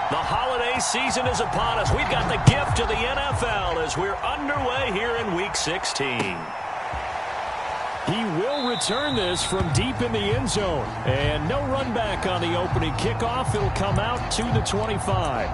The holiday season is upon us. We've got the gift of the NFL as we're underway here in Week 16. He will return this from deep in the end zone. And no run back on the opening kickoff. It'll come out to the 25.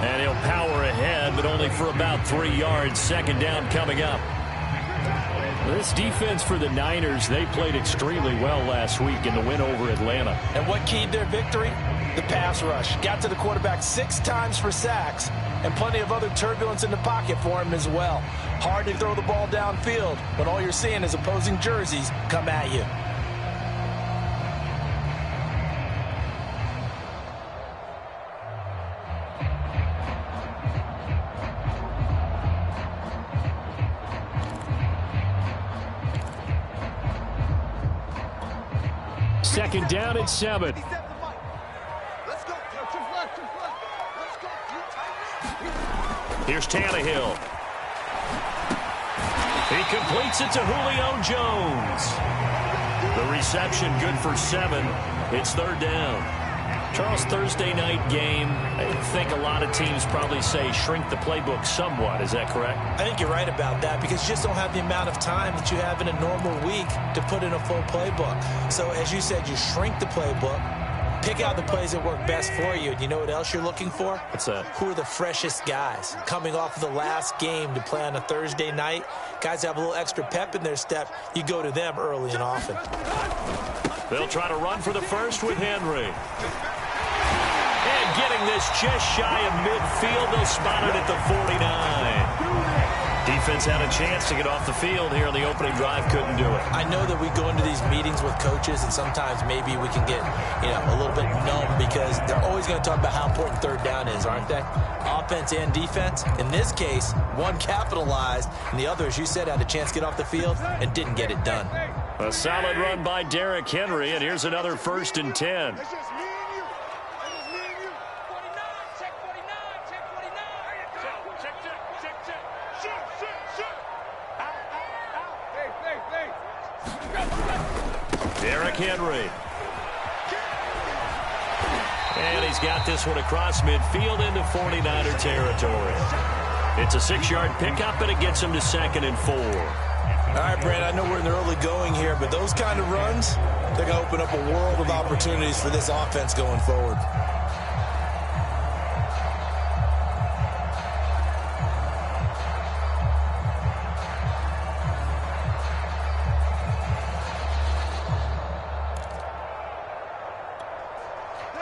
And he'll power ahead, but only for about 3 yards. Second down coming up. This defense for the Niners, they played extremely well last week in the win over Atlanta. And what keyed their victory? The pass rush. Got to the quarterback 6 times for sacks, and plenty of other turbulence in the pocket for him as well. Hard to throw the ball downfield when all you're seeing is opposing jerseys come at you. Second down at 7. Here's Tannehill. He completes it to Julio Jones. The reception good for 7. It's third down. Charles, Thursday night game, I think a lot of teams probably say shrink the playbook somewhat. Is that correct? I think you're right about that because you just don't have the amount of time that you have in a normal week to put in a full playbook. So as you said, you shrink the playbook, pick out the plays that work best for you. And you know what else you're looking for? What's that? Who are the freshest guys coming off of the last game to play on a Thursday night? Guys have a little extra pep in their step. You go to them early and often. They'll try to run for the first with Henry. And getting this just shy of midfield, they'll spot it at the 49. Defense had a chance to get off the field here on the opening drive, couldn't do it. I know that we go into these meetings with coaches, and sometimes maybe we can get, a little bit numb because they're always going to talk about how important third down is, aren't they? Offense and defense. In this case, one capitalized, and the other, as you said, had a chance to get off the field and didn't get it done. A solid run by Derrick Henry, and here's another 1st and 10. Derrick Henry. And he's got this one across midfield into 49er territory. It's a 6-yard pickup, and it gets him to 2nd and 4. All right, Brad, I know we're in the early going here, but those kind of runs, they're going to open up a world of opportunities for this offense going forward.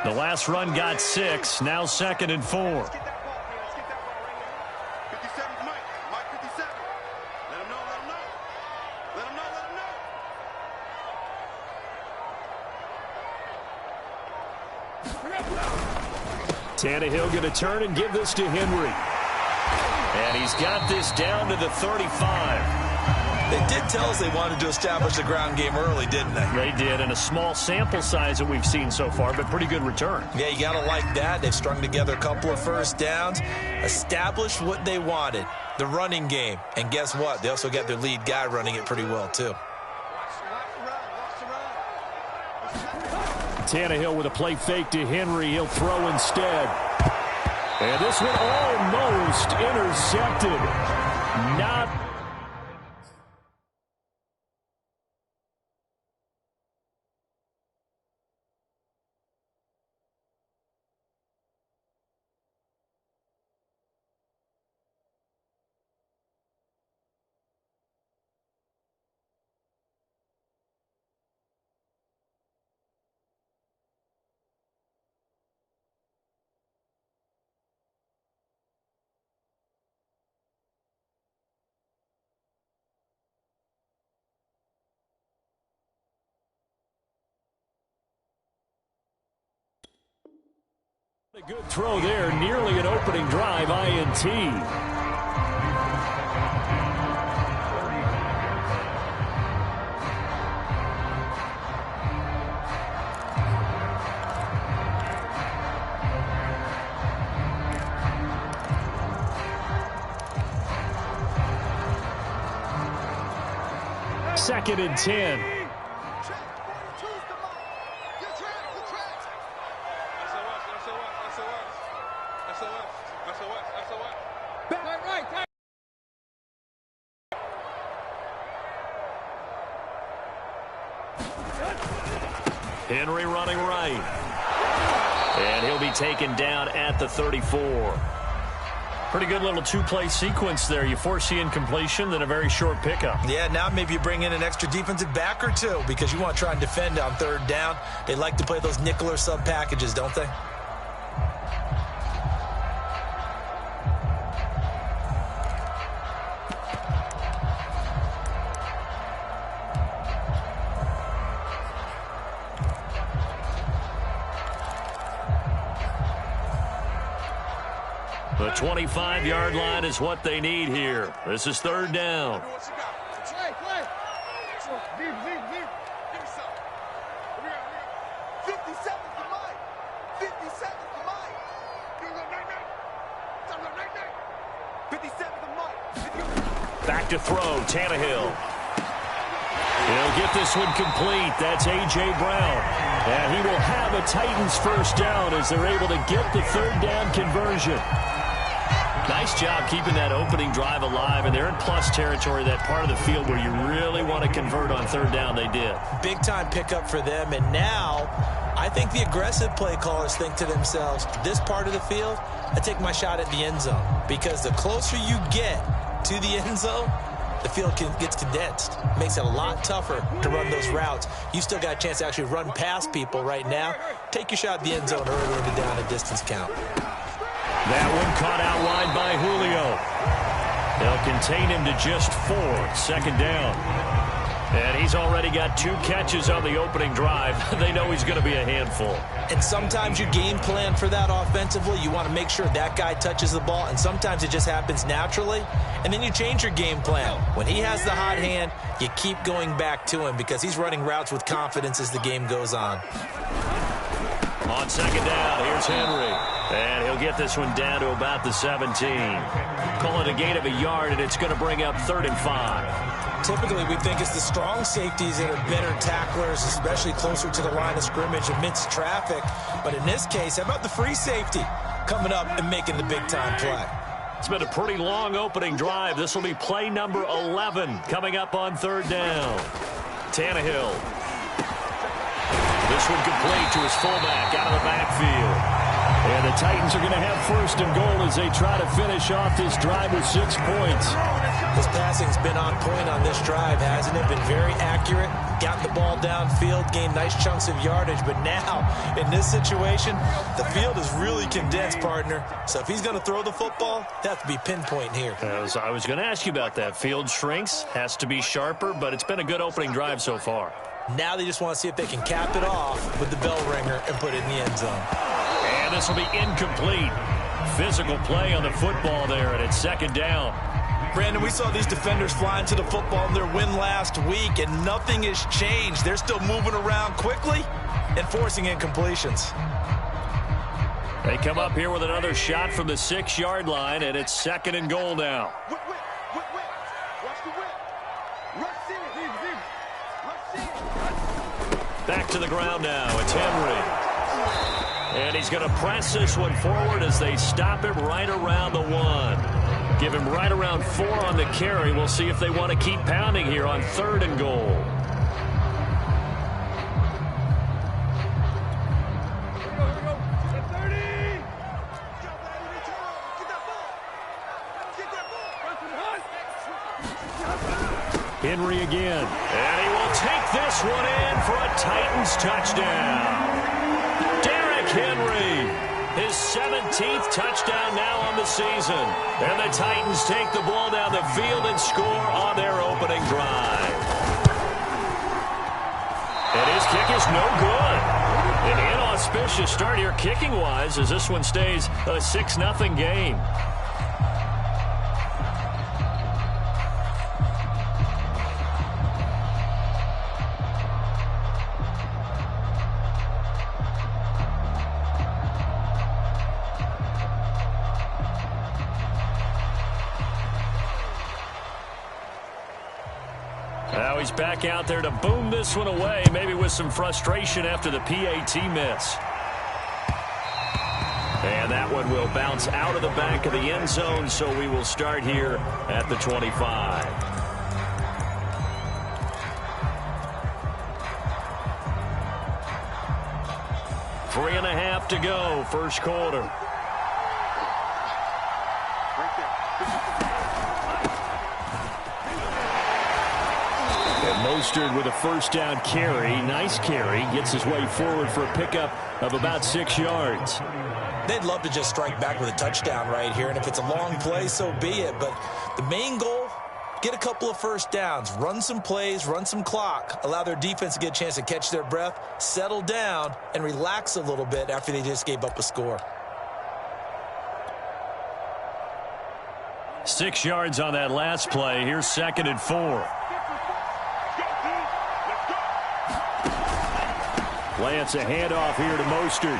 The last run got 6, now 2nd and 4. Tannehill going to turn and give this to Henry. And he's got this down to the 35. They did tell us they wanted to establish the ground game early, didn't they? They did, and a small sample size that we've seen so far, but pretty good return. Yeah, you got to like that. They've strung together a couple of first downs, established what they wanted, the running game. And guess what? They also got their lead guy running it pretty well, too. Tannehill with a play fake to Henry. He'll throw instead. And this one almost intercepted. Not A good throw there, nearly an opening drive INT. Second and 10. Henry running right. And he'll be taken down at the 34. Pretty good little two-play sequence there. You force the incompletion, then a very short pickup. Yeah, now maybe you bring in an extra defensive back or two because you want to try and defend on third down. They like to play those nickel or sub packages, don't they? The 25-yard line is what they need here. This is third down. Back to throw, Tannehill. He'll get this one complete. That's A.J. Brown. And he will have a Titans first down as they're able to get the third down conversion. Nice job keeping that opening drive alive, and they're in plus territory, that part of the field where you really want to convert on third down. They did. Big-time pickup for them, and now I think the aggressive play callers think to themselves, this part of the field, I take my shot at the end zone, because the closer you get to the end zone, the field gets condensed. Makes it a lot tougher to run those routes. You still got a chance to actually run past people right now. Take your shot at the end zone earlier in the down and distance count. That one caught out wide by Julio. They'll contain him to just 4. Second down. And he's already got 2 catches on the opening drive. They know he's going to be a handful. And sometimes you game plan for that offensively. You want to make sure that guy touches the ball, and sometimes it just happens naturally. And then you change your game plan. When he has the hot hand, you keep going back to him because he's running routes with confidence as the game goes on. On second down, here's Henry. And he'll get this one down to about the 17. Call it a gain of a yard, and it's going to bring up 3rd and 5. Typically, we think it's the strong safeties that are better tacklers, especially closer to the line of scrimmage amidst traffic. But in this case, how about the free safety coming up and making the big-time play? It's been a pretty long opening drive. This will be play number 11 coming up on third down. Tannehill. This one complete to his fullback out of the backfield. And the Titans are going to have 1st and goal as they try to finish off this drive with 6 points. His passing's been on point on this drive, hasn't it? Been very accurate, gotten the ball downfield, gained nice chunks of yardage. But now, in this situation, the field is really condensed, partner. So if he's going to throw the football, that has to be pinpoint here. I was going to ask you about that. Field shrinks, has to be sharper, but it's been a good opening drive so far. Now they just want to see if they can cap it off with the bell ringer and put it in the end zone. And this will be incomplete. Physical play on the football there, and it's second down. Brandon, we saw these defenders flying to the football in their win last week, and nothing has changed. They're still moving around quickly and forcing incompletions. They come up here with another shot from the 6-yard line, and it's 2nd and goal now. Back to the ground now. It's Henry. And he's going to press this one forward as they stop him right around the 1. Give him right around 4 on the carry. We'll see if they want to keep pounding here on 3rd and goal. Henry again. And he will take this one in for a Titans touchdown. Derrick Henry, his 17th touchdown now on the season. And the Titans take the ball down the field and score on their opening drive. And his kick is no good. An inauspicious start here kicking-wise as this one stays a 6-0 game. Now he's back out there to boom this one away, maybe with some frustration after the PAT miss. And that one will bounce out of the back of the end zone, so we will start here at the 25. Three and a half to go, first quarter. Mostert with a first down carry. Nice carry. Gets his way forward for a pickup of about 6 yards. They'd love to just strike back with a touchdown right here, and if it's a long play, so be it. But the main goal, get a couple of first downs, run some plays, run some clock, allow their defense to get a chance to catch their breath, settle down, and relax a little bit after they just gave up a score. 6 yards on that last play. Here's 2nd and 4. Lance, a handoff here to Mostert.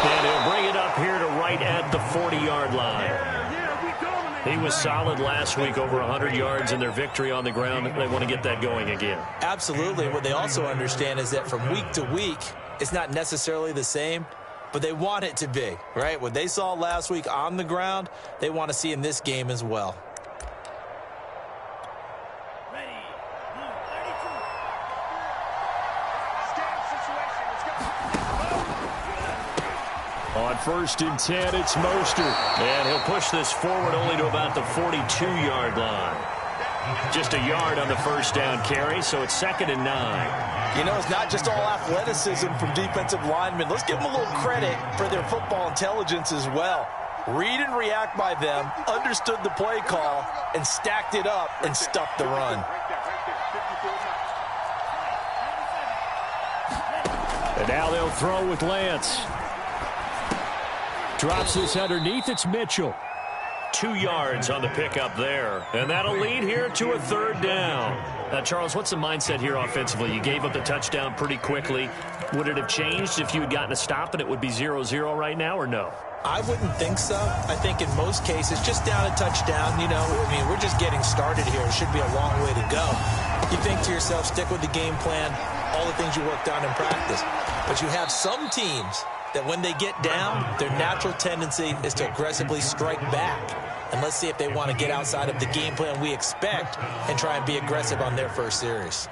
And he'll bring it up here to right at the 40-yard line. He was solid last week, over 100 yards in their victory on the ground. They want to get that going again. Absolutely. What they also understand is that from week to week, it's not necessarily the same, but they want it to be, right? What they saw last week on the ground, they want to see in this game as well. On 1st and 10, it's Mostert. And he'll push this forward only to about the 42-yard line. Just a yard on the first down carry, so it's 2nd and 9. You know, it's not just all athleticism from defensive linemen. Let's give them a little credit for their football intelligence as well. Read and react by them, understood the play call, and stacked it up and stuffed the run. And now they'll throw with Lance. Drops this underneath. It's Mitchell. 2 yards on the pickup there. And that'll lead here to a 3rd down. Now, Charles, what's the mindset here offensively? You gave up the touchdown pretty quickly. Would it have changed if you had gotten a stop and it would be 0-0 right now, or no? I wouldn't think so. I think in most cases, just down a touchdown, you know, I mean, we're just getting started here. It should be a long way to go. You think to yourself, stick with the game plan, all the things you worked on in practice. But you have some teams that when they get down, their natural tendency is to aggressively strike back. And let's see if they want to get outside of the game plan we expect and try and be aggressive on their first series.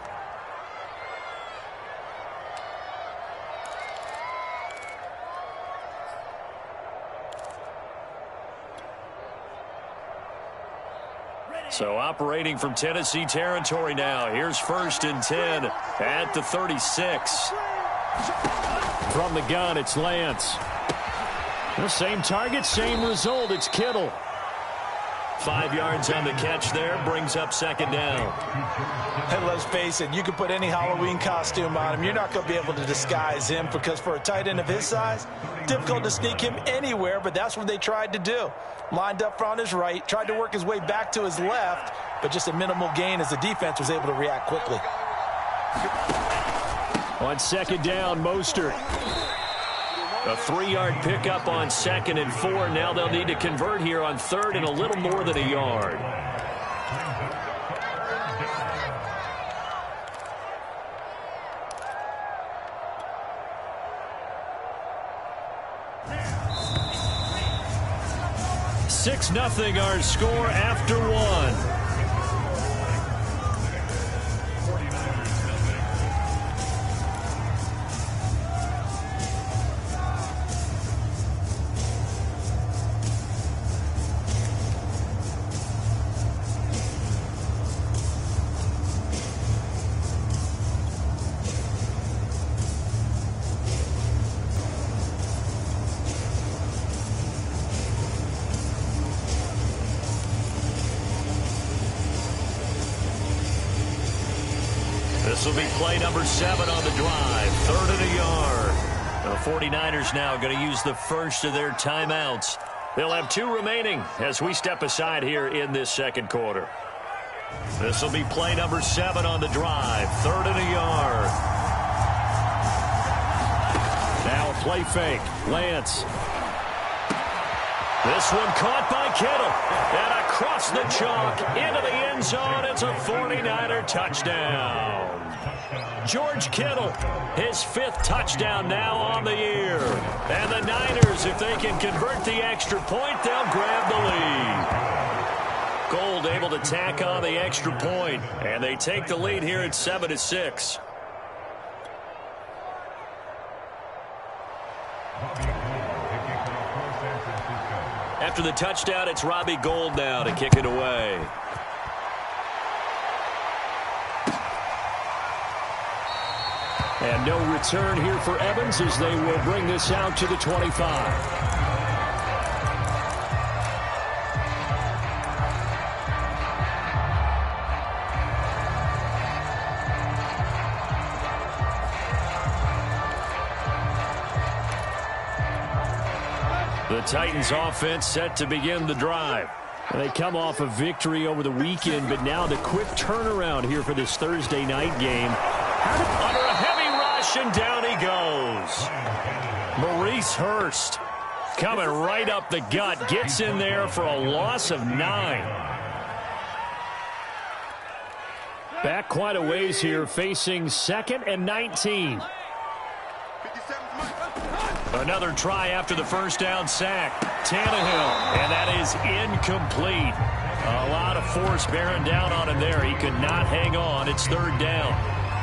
So operating from Tennessee territory now. Here's 1st and 10 at the 36. From the gun, it's Lance. The same target, same result. It's Kittle. 5 yards on the catch there, brings up 2nd down. And let's face it, you can put any Halloween costume on him. You're not going to be able to disguise him because for a tight end of his size, difficult to sneak him anywhere, but that's what they tried to do. Lined up on his right, tried to work his way back to his left, but just a minimal gain as the defense was able to react quickly. On 2nd down, Mostert. A 3-yard pickup on 2nd and 4. Now they'll need to convert here on 3rd and a little more than a yard. Six nothing our score after one. This will be play number 7 on the drive. 3rd and a yard. The 49ers now going to use the first of their timeouts. They'll have 2 remaining as we step aside here in this second quarter. This will be play number 7 on the drive. 3rd and a yard. Now a play fake. Lance. This one caught by Kittle. And across the chalk into the end zone. It's a 49er touchdown. George Kittle, his 5th touchdown now on the year. And the Niners, if they can convert the extra point, they'll grab the lead. Gold able to tack on the extra point, and they take the lead here at 7-6. After the touchdown, it's Robbie Gould now to kick it away. And no return here for Evans as they will bring this out to the 25. The Titans offense set to begin the drive. They come off a victory over the weekend, but now the quick turnaround here for this Thursday night game. Under a heavy rush, and down he goes. Maurice Hurst coming right up the gut. Gets in there for a loss of 9. Back quite a ways here, facing 2nd and 19. Another try after the first down sack. Tannehill, and that is incomplete. A lot of force bearing down on him there. He could not hang on. It's 3rd down.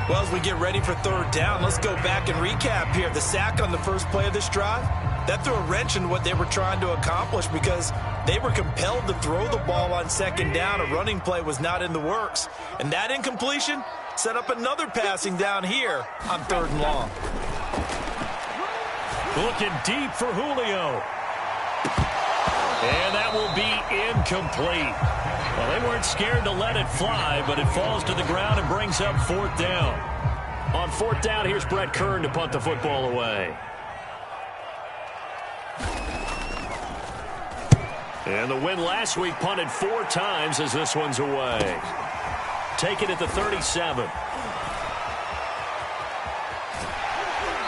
Well, as we get ready for 3rd down, let's go back and recap here. The sack on the first play of this drive, that threw a wrench in what they were trying to accomplish because they were compelled to throw the ball on 2nd down. A running play was not in the works. And that incompletion set up another passing down here on 3rd and long. Looking deep for Julio. And that will be incomplete. Well, they weren't scared to let it fly, but it falls to the ground and brings up 4th down. On 4th down, here's Brett Kern to punt the football away. And the win last week punted 4 times as this one's away. Take it at the 37.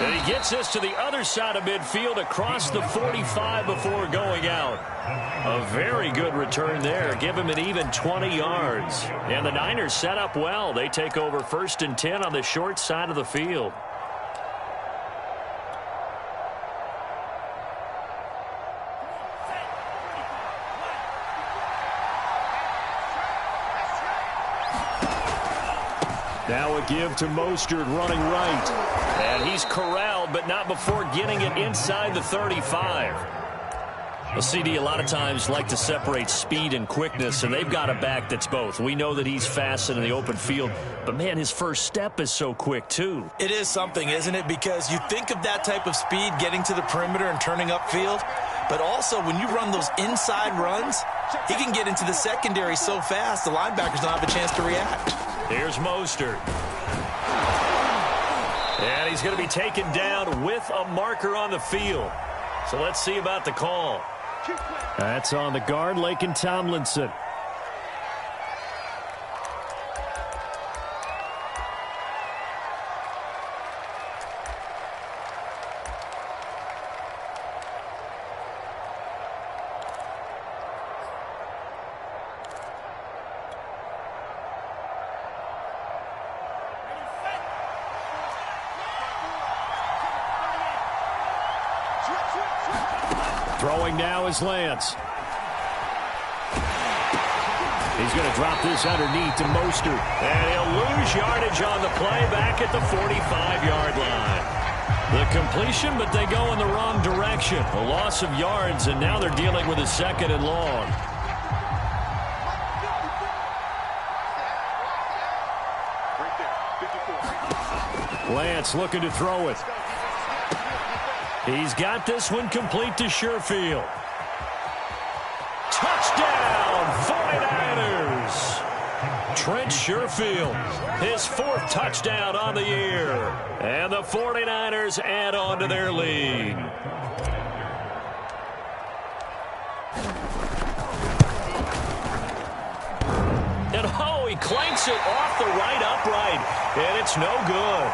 And he gets this to the other side of midfield across the 45 before going out. A very good return there. Give him an even 20 yards. And the Niners set up well. They take over 1st and 10 on the short side of the field. Now a give to Mostert running right. And he's corralled, but not before getting it inside the 35. Well, CD a lot of times like to separate speed and quickness, and they've got a back that's both. We know that he's fast in the open field, but, man, his first step is so quick, too. It is something, isn't it? Because you think of that type of speed getting to the perimeter and turning upfield, but also when you run those inside runs, he can get into the secondary so fast the linebackers don't have a chance to react. Here's Mostert. And he's going to be taken down with a marker on the field. So let's see about the call. That's on the guard, Laken Tomlinson. Throwing now is Lance. He's going to drop this underneath to Mostert. And he'll lose yardage on the play back at the 45-yard line. The completion, but they go in the wrong direction. A loss of yards, and now they're dealing with a 2nd and long. Lance looking to throw it. He's got this one complete to Sherfield. Touchdown, 49ers. Trent Sherfield, his 4th touchdown on the year. And the 49ers add on to their lead. And oh, he clanks it off the right upright, and it's no good.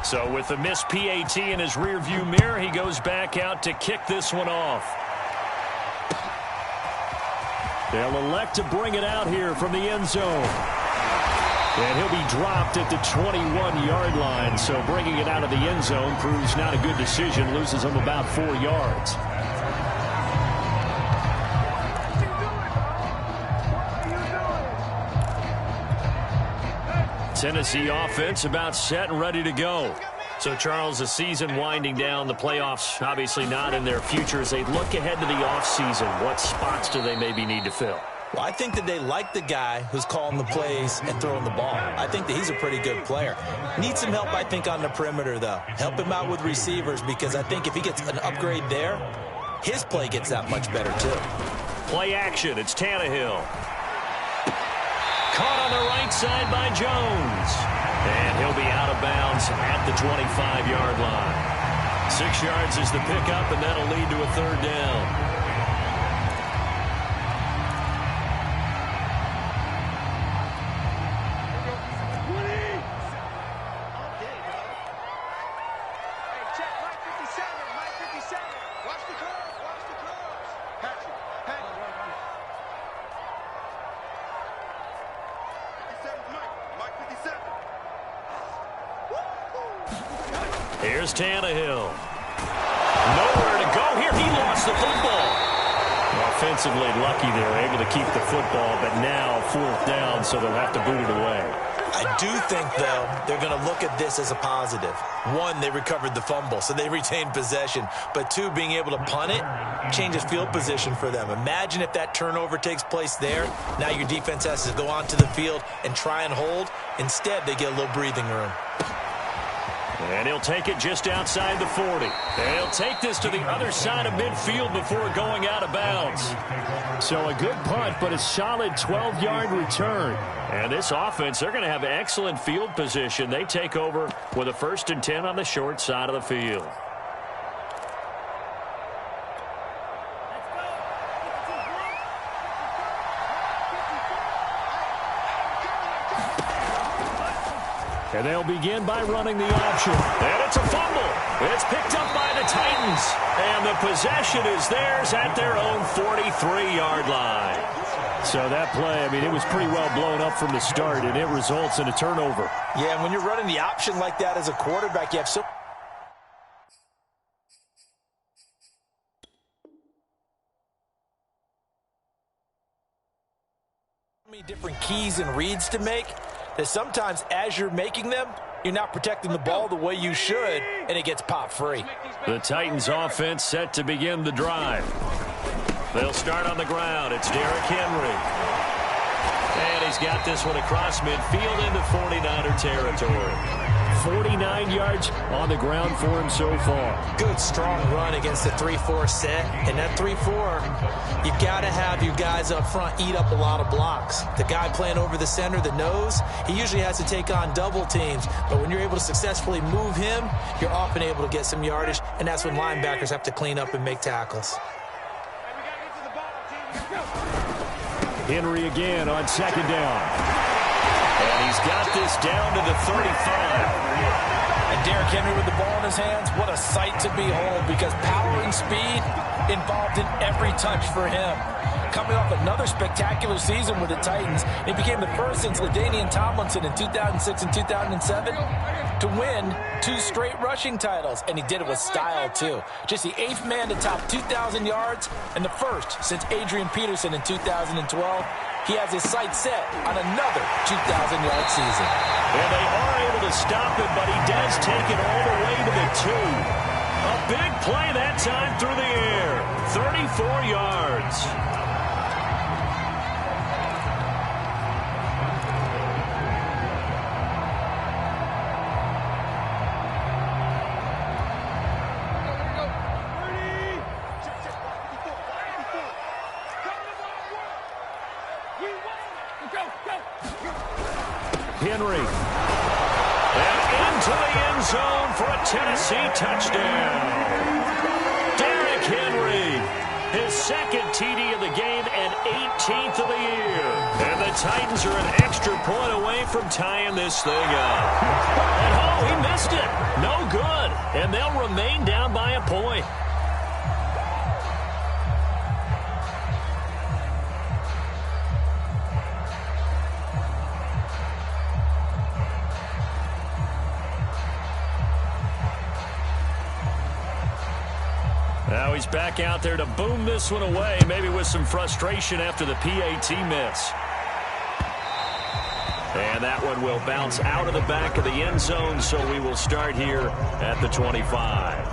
So with the missed PAT in his rearview mirror, he goes back out to kick this one off. They'll elect to bring it out here from the end zone. And he'll be dropped at the 21-yard line. So bringing it out of the end zone proves not a good decision. Loses him about 4 yards. Tennessee offense about set and ready to go. So, Charles, the season winding down, the playoffs obviously not in their future. As they look ahead to the offseason, what spots do they maybe need to fill? Well, I think that they like the guy who's calling the plays and throwing the ball. I think that he's a pretty good player. Needs some help, I think, on the perimeter, though. Help him out with receivers, because I think if he gets an upgrade there, his play gets that much better, too. Play action. It's Tannehill. Caught on the right side by Jones. And he'll be out of bounds at the 25-yard line. 6 yards is the pickup, and that'll lead to a 3rd down. Here's Tannehill. Nowhere to go here. He lost the football. Offensively lucky they were able to keep the football, but now 4th down, so they'll have to boot it away. I do think, though, they're going to look at this as a positive. 1, they recovered the fumble, so they retained possession. But 2, being able to punt it changes field position for them. Imagine if that turnover takes place there. Now your defense has to go onto the field and try and hold. Instead, they get a little breathing room. And he'll take it just outside the 40. And he'll take this to the other side of midfield before going out of bounds. So a good punt, but a solid 12-yard return. And this offense, they're going to have excellent field position. They take over with a 1st and 10 on the short side of the field. And they'll begin by running the option. And it's a fumble. It's picked up by the Titans. And the possession is theirs at their own 43-yard line. So that play, I mean, it was pretty well blown up from the start, and it results in a turnover. Yeah, and when you're running the option like that as a quarterback, you have so many different keys and reads to make that sometimes as you're making them, you're not protecting the ball the way you should, and it gets popped free. The Titans offense set to begin the drive. They'll start on the ground. It's Derrick Henry. And he's got this one across midfield into 49er territory. 49 yards on the ground for him so far. Good, strong run against the 3-4 set. And that 3-4, you've got to have your guys up front eat up a lot of blocks. The guy playing over the center, the nose, he usually has to take on double teams. But when you're able to successfully move him, you're often able to get some yardage. And that's when linebackers have to clean up and make tackles. Henry again on 2nd down. And he's got this down to the 35. And Derrick Henry with the ball in his hands, what a sight to behold, because power and speed involved in every touch for him. Coming off another spectacular season with the Titans, he became the first since LaDainian Tomlinson in 2006 and 2007 to win 2 straight rushing titles, and he did it with style, too. Just the 8th man to top 2,000 yards and the first since Adrian Peterson in 2012. He has his sights set on another 2,000-yard season. And they are able to stop him, but he does take it all the way to the 2. A big play that time through the air. 34 yards. Henry. And into the end zone for a Tennessee touchdown. Derrick Henry, his second TD of the game and 18th of the year. And the Titans are an extra point away from tying this thing up. And oh, he missed it. No good. And they'll remain down by a point. Now he's back out there to boom this one away, maybe with some frustration after the PAT miss. And that one will bounce out of the back of the end zone, so we will start here at the 25.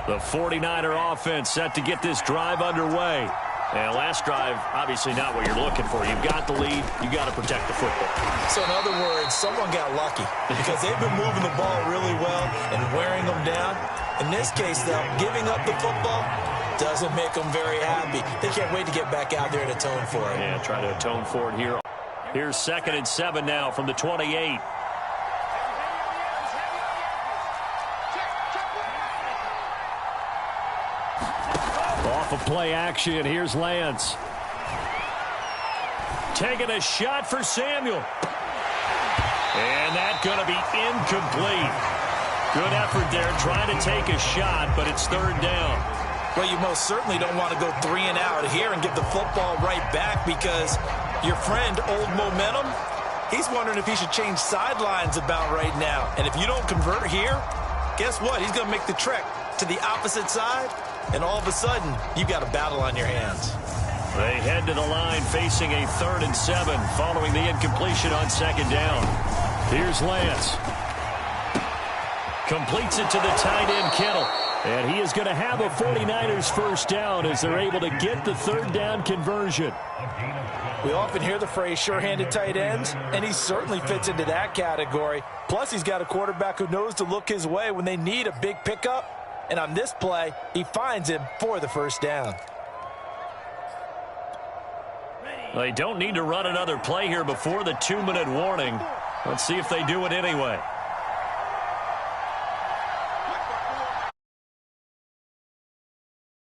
The 49er offense set to get this drive underway. And last drive, obviously not what you're looking for. You've got the lead. You've got to protect the football. So in other words, someone got lucky because they've been moving the ball really well and wearing them down. In this case, though, giving up the football doesn't make them very happy. They can't wait to get back out there and atone for it. Yeah, try to atone for it here. Here's 2nd and 7 now from the 28. Off of play action, here's Lance. Taking a shot for Samuel. And that's going to be incomplete. Good effort there trying to take a shot, but it's 3rd down. Well, you most certainly don't want to go 3 and out here and get the football right back because your friend, Old Momentum, he's wondering if he should change sidelines about right now. And if you don't convert here, guess what? He's going to make the trek to the opposite side, and all of a sudden, you've got a battle on your hands. They head to the line facing a 3rd and 7 following the incompletion on 2nd down. Here's Lance. Completes it to the tight end, Kittle. And he is going to have a 49ers first down as they're able to get the 3rd down conversion. We often hear the phrase sure-handed tight ends, and he certainly fits into that category. Plus, he's got a quarterback who knows to look his way when they need a big pickup. And on this play, he finds him for the first down. They don't need to run another play here before the 2-minute warning. Let's see if they do it anyway.